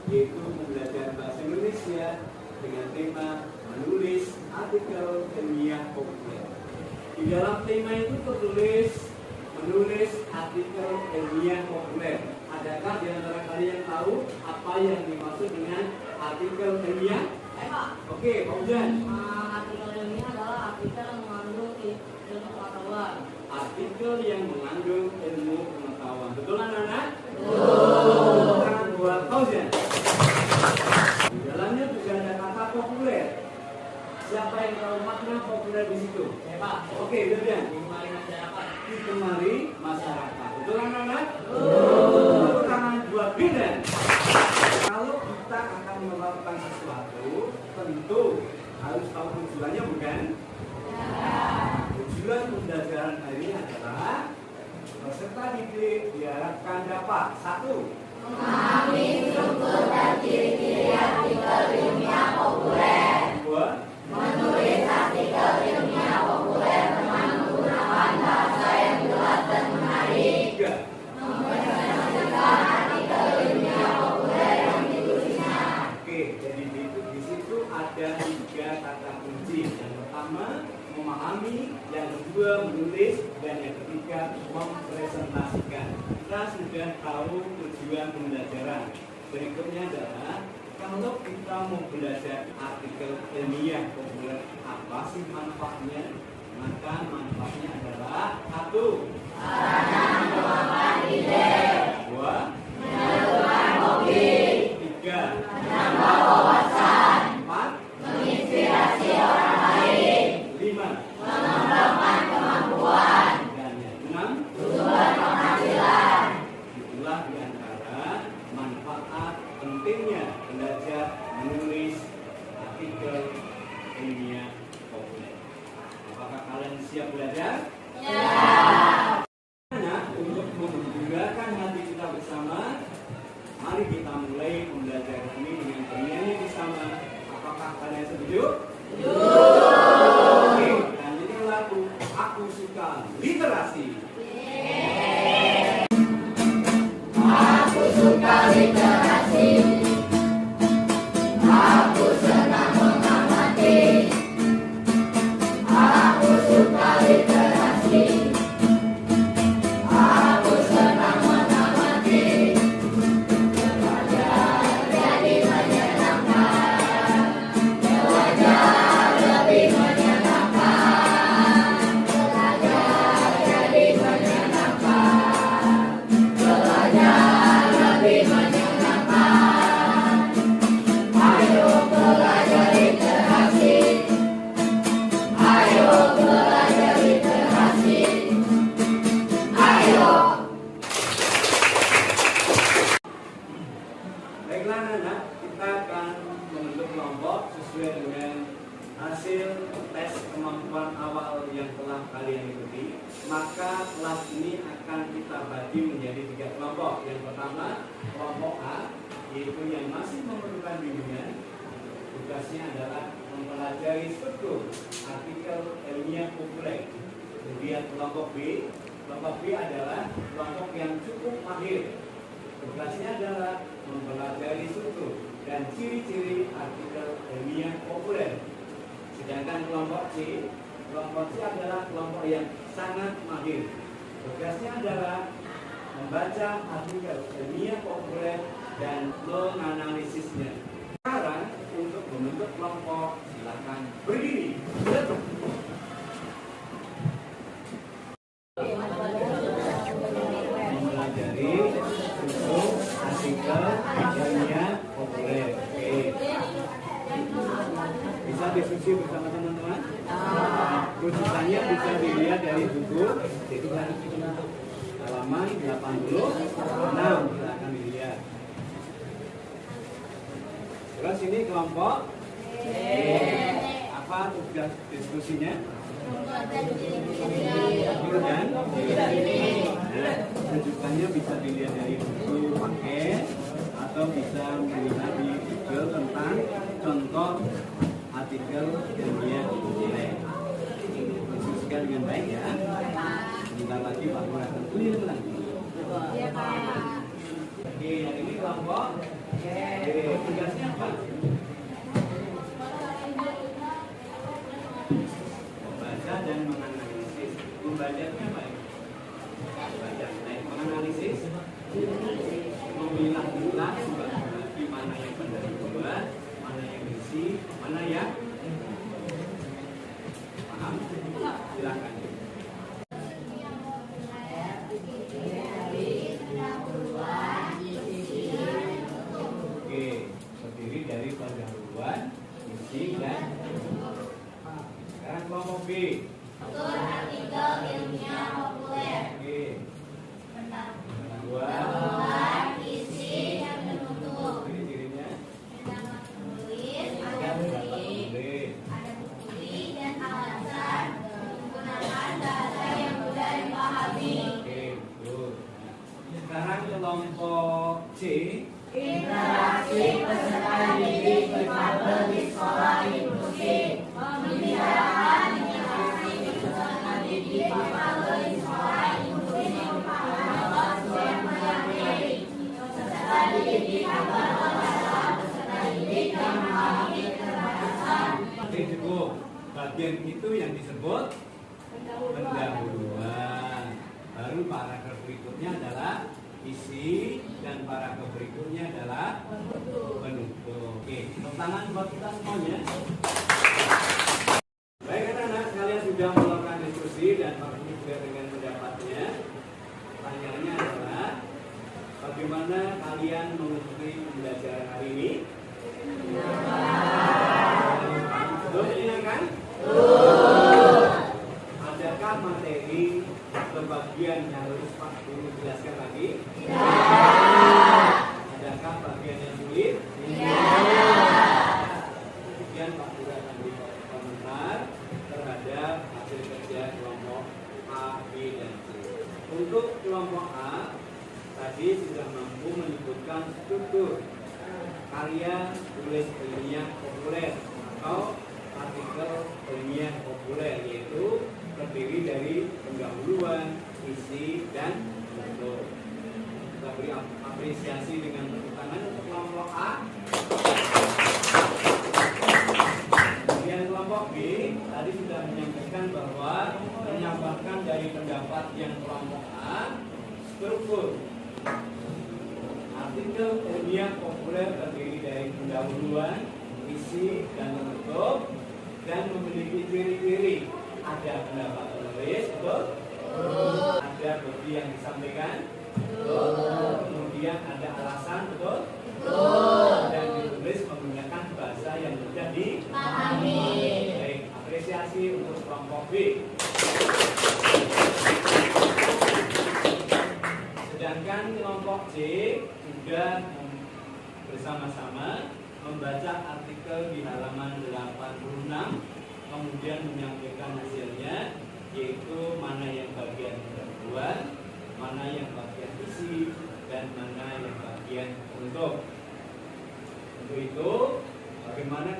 yaitu pembelajaran bahasa Indonesia dengan tema menulis artikel ilmiah populer. Di dalam tema itu tertulis menulis artikel ilmiah populer. Adakah di antara kalian tahu apa yang dimaksud dengan artikel ilmiah? Oke, Pak Ujan. Artikel ilmiah adalah artikel yang mengandung ilmu pengetahuan. Artikel yang mengandung ilmu pengetahuan. Betul anak-anak? Betul. Tangan buat Pak Ujan. Di dalamnya juga ada kata populer. Siapa yang tahu makna populer di situ? Pak. Oke, Ujan. Digemari masyarakat. Digemari masyarakat. Betul anak-anak? Betul. Tangan buat Bidan. Kalau kita akan melakukan sesuatu, tentu harus tahu tujuannya, bukan? Tujuan pembelajaran hari ini adalah peserta didik diharapkan dapat satu, memahami struktur dan ciri-ciri artikel ilmiah populer. dua, Menulis artikel ilmiah populer dengan menggunakan bahasa yang jelas dan menarik. tiga. Mempresentasikan artikel ilmiah populer yang ditulisnya. Oke, jadi di situ ada tiga kata kunci. Yang pertama memahami, yang kedua menulis, dan yang ketiga mempresentasikan. Kita sudah tahu tujuan pembelajaran. Berikutnya adalah kalau kita mau belajar artikel ilmiah populer, apa sih manfaatnya? Maka manfaatnya adalah satu, Sarana mengembangkan ide. dua, Menyalurkan hobi. tiga, Menambah wawasan. empat, Menginspirasi orang lain. lima, Mengembangkan kemampuan. dan yang enam. Sumber penghasilan. Itulah di antara manfaat pentingnya belajar menulis artikel ilmiah populer. Apakah kalian siap belajar? Ya. Untuk membanggakan hati kita bersama, mari kita mulai pembelajaran ini dengan bernyanyi bersama. Apakah kalian setuju? Oke, dan ini lagu Aku Suka Literasi. Aku suka literasi. Aku senang mengamati. Aku suka literasi. Aku senang mengamati. Belajar jadi menyenangkan. Belajar lebih menyenangkan. Belajar jadi menyenangkan. Belajar lebih menyenangkan. Ayo belajar literasi. Ayo belajar literasi. Ayo. Baiklah anak, kita akan membentuk kelompok sesuai dengan hasil tes kemampuan awal yang telah kalian ikuti. Maka kelas ini akan kita bagi menjadi tiga kelompok. Yang pertama, kelompok A, yaitu yang masih memerlukan bimbingan. Tugasnya adalah mempelajari struktur artikel ilmiah populer. Kemudian kelompok B. Kelompok B adalah kelompok yang cukup mahir. Tugasnya adalah mempelajari struktur dan ciri-ciri artikel ilmiah populer. Sedangkan kelompok C adalah kelompok yang sangat mahir. Tugasnya adalah membaca artikel ilmiah populer dan menganalisisnya. Sekarang untuk membentuk kelompok, silakan berdiri. Mempelajari struktur artikel ilmiah populer. Oke. Bisa diskusi bersama teman-teman? Rujukannya bisa dilihat dari buku halaman 86, silakan dilihat. Terus ini kelompok apa tugas diskusinya? Dan rujukannya bisa dilihat dari buku paket atau bisa melihat di Google tentang contoh artikel ilmiah nilai. Diskusikan dengan baik ya. Sebentar lagi Pak Nur akan clear lagi. Oke, yang ini kelompok. Tugasnya apa? Membaca dan menganalisis. Membacanya apa ya? Membaca. Nah, menganalisis. Memilah-milah bagi mana yang benar dibuat, mana yang isi, mana yang paham? Silakan. Oke, terdiri dari pendahuluan, isi dan sekarang kelompok B. Atur artikel ilmiah populer. Oke. Dua. Isi dan penutup. Ciri-cirinya. Nama penulis, ada Boleh. bukti dan alasan. Menggunakan bahasa yang mudah dipahami. Oke, betul. Sekarang kelompok C. Interaksi peserta didik difabel di sekolah inklusif. Membicarakan interaksi peserta didik difabel di sekolah inklusif. Mendapat yang meyakini peserta didik difabel adalah peserta didik yang memahami keterbatasan. Oke, cukup. Bagian itu yang disebut pendahuluan. Baru paragraf berikutnya adalah isi dan paragraf berikutnya adalah penutup. Oke, tepuk tangan buat kita semuanya. Baik anak-anak, kalian sudah melakukan diskusi dan pahami juga dengan pendapatnya. Pertanyaannya adalah bagaimana kalian mengikuti pembelajaran hari ini? Betul menyenangkan? Adakah materi atau bagian yang harus Pak Guru jelaskan lagi? Adakah bagian yang sulit? Kemudian Pak Guru akan beri komentar terhadap hasil kerja kelompok A, B, dan C. Untuk kelompok A, tadi sudah mampu menyebutkan struktur karya tulis ilmiah populer atau artikel ilmiah populer, yaitu terdiri dari pendahuluan, isi, dan penutup. Kita beri apresiasi dengan tepuk tangan untuk kelompok A. Kemudian kelompok B tadi sudah menyampaikan bahwa menyampaikan dari pendapat yang kelompok A, struktur artikel ilmiah populer terdiri dari pendahuluan, isi, dan penutup, dan memiliki ciri-ciri. Ada pendapat penulis, betul? Ada bukti yang disampaikan, betul? Kemudian ada alasan, betul? Dan ditulis menggunakan bahasa yang mudah dipahami. Baik, apresiasi untuk kelompok B. Sedangkan kelompok C sudah bersama-sama membaca artikel di halaman 86, kemudian menyampaikan hasilnya, yaitu mana yang bagian pendahuluan, mana yang bagian isi, dan mana yang bagian penutup. Untuk itu, bagaimana